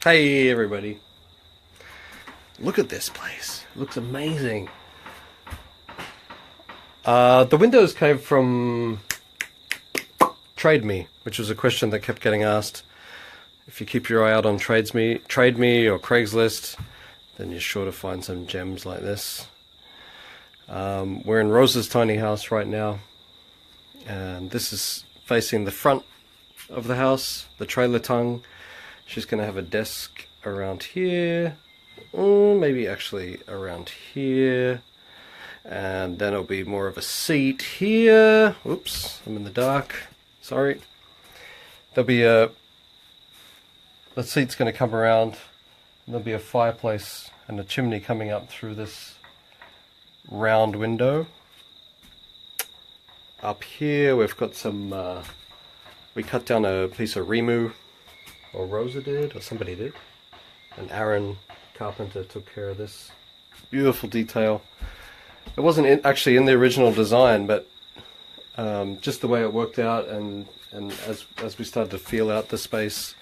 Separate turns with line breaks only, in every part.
Hey everybody. Look at this place. It looks amazing. The windows came from Trade Me, which was a question that kept getting asked. If you keep your eye out on Trade Me or Craigslist, then you're sure to find some gems like this. We're in Rose's tiny house right now, and this is facing the front of the house, the trailer tongue. She's going to have a desk around here, maybe actually around here, and then it'll be more of a seat here. Oops, I'm in the dark, sorry. There'll be the seat's going to come around, and there'll be a fireplace and a chimney coming up through this round window. Up here we've got some, we cut down a piece of Remu, or Rosa did, or somebody did, and Aaron Carpenter took care of this. Beautiful detail. It wasn't actually in the original design, but just the way it worked out, and as we started to feel out the space,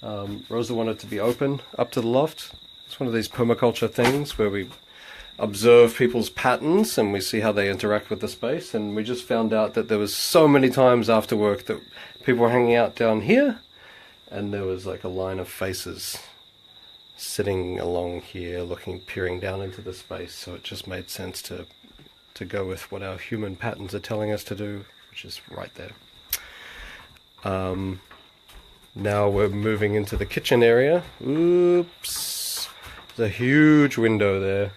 Rosa wanted to be open up to the loft. It's one of these permaculture things where we observe people's patterns and we see how they interact with the space, and we just found out that there was so many times after work that people were hanging out down here, and there was like a line of faces sitting along here peering down into the space, so it just made sense to go with what our human patterns are telling us to do, which is right there. Now we're moving into the kitchen area. Oops, there's a huge window there.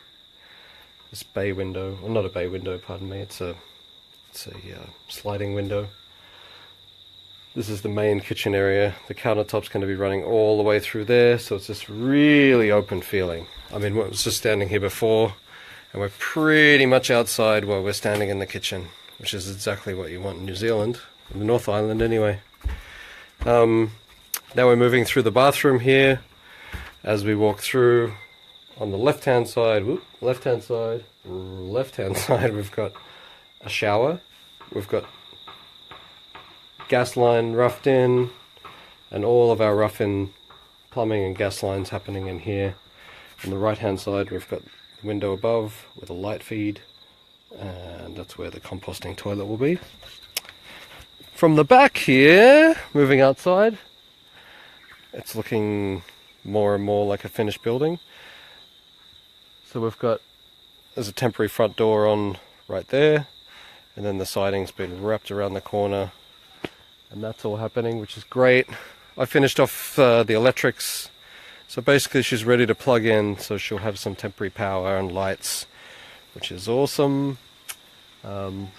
This bay window, well, not a bay window, pardon me, it's a sliding window. This is the main kitchen area. The countertop's going to be running all the way through there, so it's this really open feeling. I mean, I was just standing here before, and we're pretty much outside while we're standing in the kitchen, which is exactly what you want in New Zealand, in the North Island anyway. Now we're moving through the bathroom here. As we walk through, on the left-hand side, left-hand side, we've got a shower. We've got gas line roughed in, and all of our rough-in plumbing and gas lines happening in here. On the right-hand side, we've got the window above with a light feed, and that's where the composting toilet will be. From the back here, moving outside, it's looking more and more like a finished building. So there's a temporary front door on right there, and then the siding's been wrapped around the corner, and that's all happening, which is great. I finished off the electrics, so basically she's ready to plug in, so she'll have some temporary power and lights, which is awesome.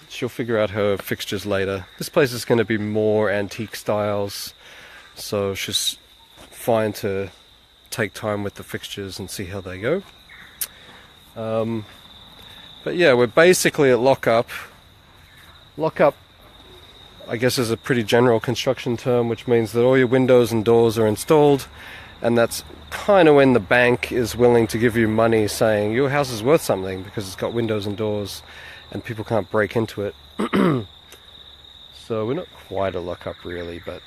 She'll figure out her fixtures later. This place is going to be more antique styles, so she's fine to take time with the fixtures and see how they go. But yeah, we're basically at lock-up. Lock-up, I guess, is a pretty general construction term, which means that all your windows and doors are installed, and that's kind of when the bank is willing to give you money saying your house is worth something because it's got windows and doors and people can't break into it. So we're not quite a lock-up really, but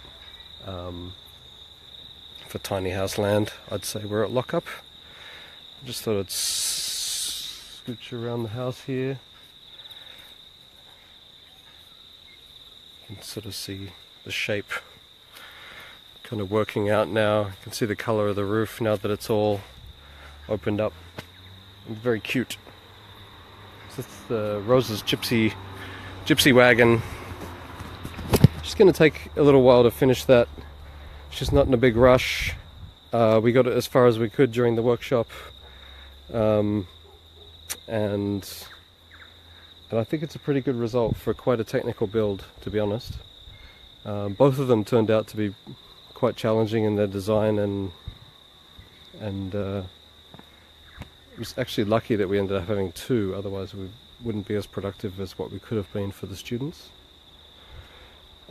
for tiny house land, I'd say we're at lock-up. I just thought I'd scooch around the house here. You can sort of see the shape kind of working out now. You can see the colour of the roof now that it's all opened up. It's very cute. This is Rose's gypsy wagon. She's going to take a little while to finish that. She's not in a big rush. We got it as far as we could during the workshop, and I think it's a pretty good result for quite a technical build, to be honest. Both of them turned out to be quite challenging in their design, and it was actually lucky that we ended up having two, otherwise we wouldn't be as productive as what we could have been for the students.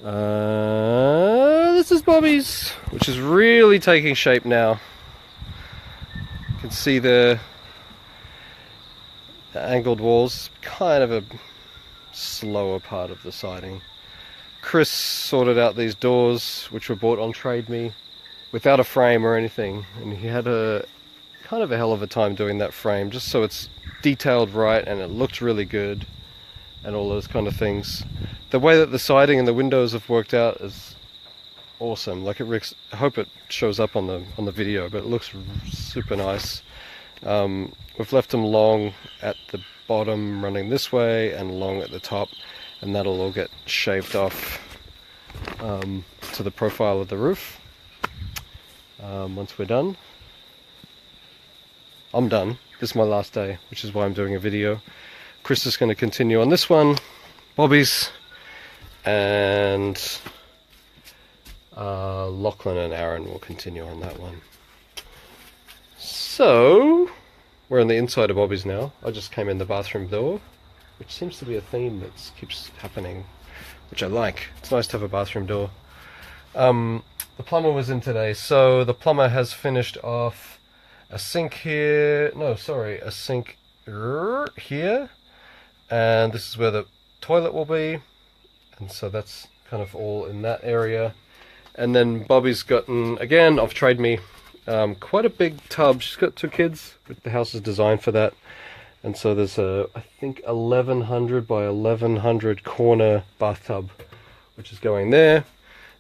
This is Bobby's, which is really taking shape now. You can see the angled walls, kind of a slower part of the siding. Chris sorted out these doors, which were bought on Trade Me, without a frame or anything, and he had a kind of a hell of a time doing that frame, just so it's detailed right and it looked really good and all those kind of things. The way that the siding and the windows have worked out is awesome. Like I hope it shows up on the video, but it looks super nice. We've left them long at the bottom running this way and long at the top, and that'll all get shaved off to the profile of the roof once we're done. I'm done. This is my last day, which is why I'm doing a video. Chris is going to continue on this one, Bobby's, and Lachlan and Aaron will continue on that one. So we're on the inside of Bobby's now. I just came in the bathroom door, which seems to be a theme that keeps happening, which I like. It's nice to have a bathroom door. The plumber was in today, so the plumber has finished off a sink here. No, sorry, a sink here, and this is where the toilet will be, and so that's kind of all in that area. And then Bobby's gotten, again, off Trade Me, quite a big tub. She's got 2 kids. The house is designed for that. And so there's a, I think, 1100 by 1100 corner bathtub, which is going there.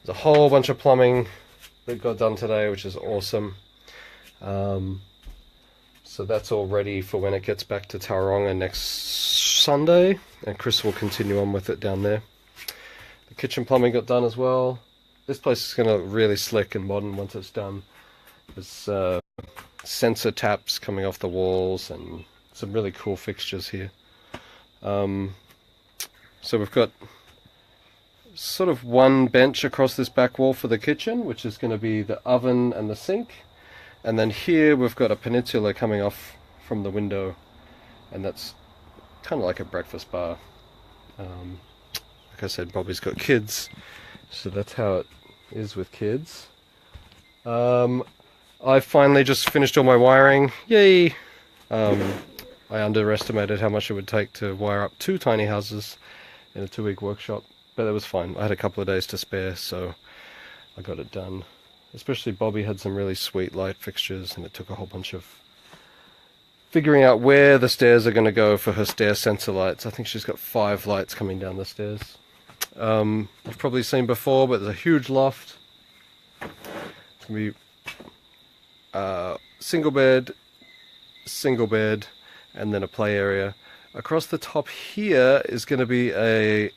There's a whole bunch of plumbing that got done today, which is awesome. So that's all ready for when it gets back to Tauranga next Sunday. And Chris will continue on with it down there. The kitchen plumbing got done as well. This place is going to look really slick and modern once it's done. There's sensor taps coming off the walls and some really cool fixtures here. So we've got sort of one bench across this back wall for the kitchen, which is going to be the oven and the sink. And then here we've got a peninsula coming off from the window, and that's kind of like a breakfast bar. Like I said, Bobby's got kids, so that's how it is with kids. I finally just finished all my wiring. Yay! I underestimated how much it would take to wire up 2 tiny houses in a 2-week workshop, but it was fine. I had a couple of days to spare, so I got it done. Especially Bobby had some really sweet light fixtures, and it took a whole bunch of figuring out where the stairs are going to go for her stair sensor lights. I think she's got 5 lights coming down the stairs. You've probably seen before, but there's a huge loft. It's going to be single bed, and then a play area. Across the top here is going to be a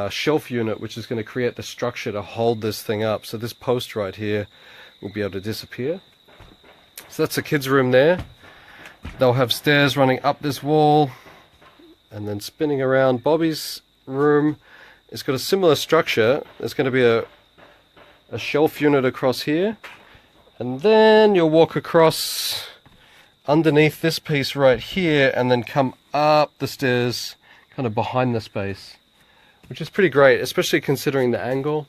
shelf unit, which is going to create the structure to hold this thing up. So this post right here will be able to disappear. So that's the kids' room there. They'll have stairs running up this wall and then spinning around. Bobby's room, it's got a similar structure. There's going to be a shelf unit across here, and then you'll walk across underneath this piece right here and then come up the stairs kind of behind the space, which is pretty great, especially considering the angle.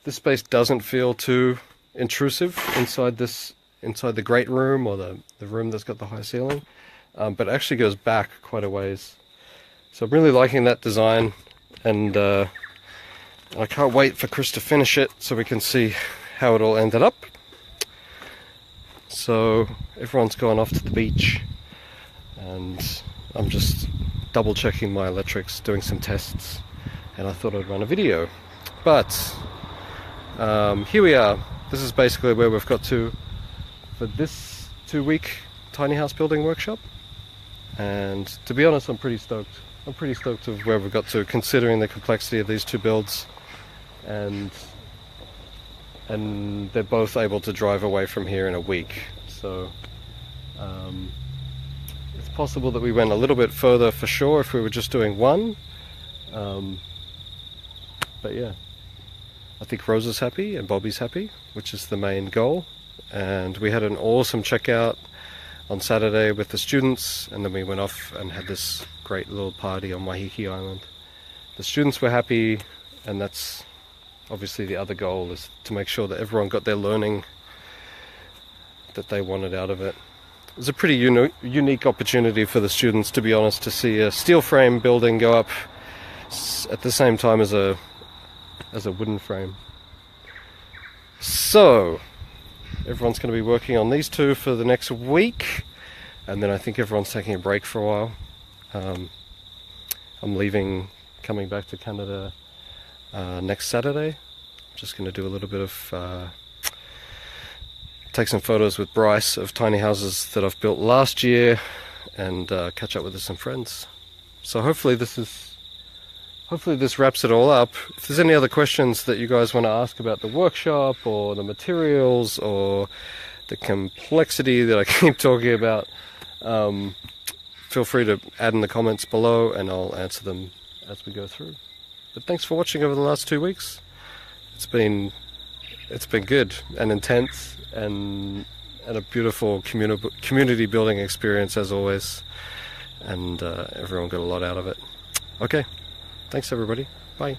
This space doesn't feel too intrusive inside the great room, or the room that's got the high ceiling, but it actually goes back quite a ways. So I'm really liking that design, and I can't wait for Chris to finish it so we can see how it all ended up. So everyone's gone off to the beach, and I'm just double checking my electrics, doing some tests, and I thought I'd run a video. But here we are. This is basically where we've got to for this 2-week tiny house building workshop, and to be honest, I'm pretty stoked. I'm pretty stoked of where we've got to, considering the complexity of these 2 builds, and they're both able to drive away from here in a week. So it's possible that we went a little bit further for sure if we were just doing one. But yeah, I think Rose is happy and Bobby's happy, which is the main goal. And we had an awesome checkout on Saturday with the students, and then we went off and had this great little party on Waiheke Island. The students were happy, and that's obviously the other goal, is to make sure that everyone got their learning that they wanted out of it. It was a pretty unique opportunity for the students, to be honest, to see a steel frame building go up at the same time as a wooden frame. So everyone's going to be working on these two for the next week, and then I think everyone's taking a break for a while. I'm leaving, coming back to Canada next Saturday. I'm just going to do a little bit of take some photos with Bryce of tiny houses that I've built last year, and catch up with some friends. So hopefully this wraps it all up. If there's any other questions that you guys want to ask about the workshop or the materials or the complexity that I keep talking about, feel free to add in the comments below and I'll answer them as we go through. But thanks for watching over the last 2 weeks. It's been good and intense and a beautiful community building experience as always, and everyone got a lot out of it. Okay, thanks everybody. Bye.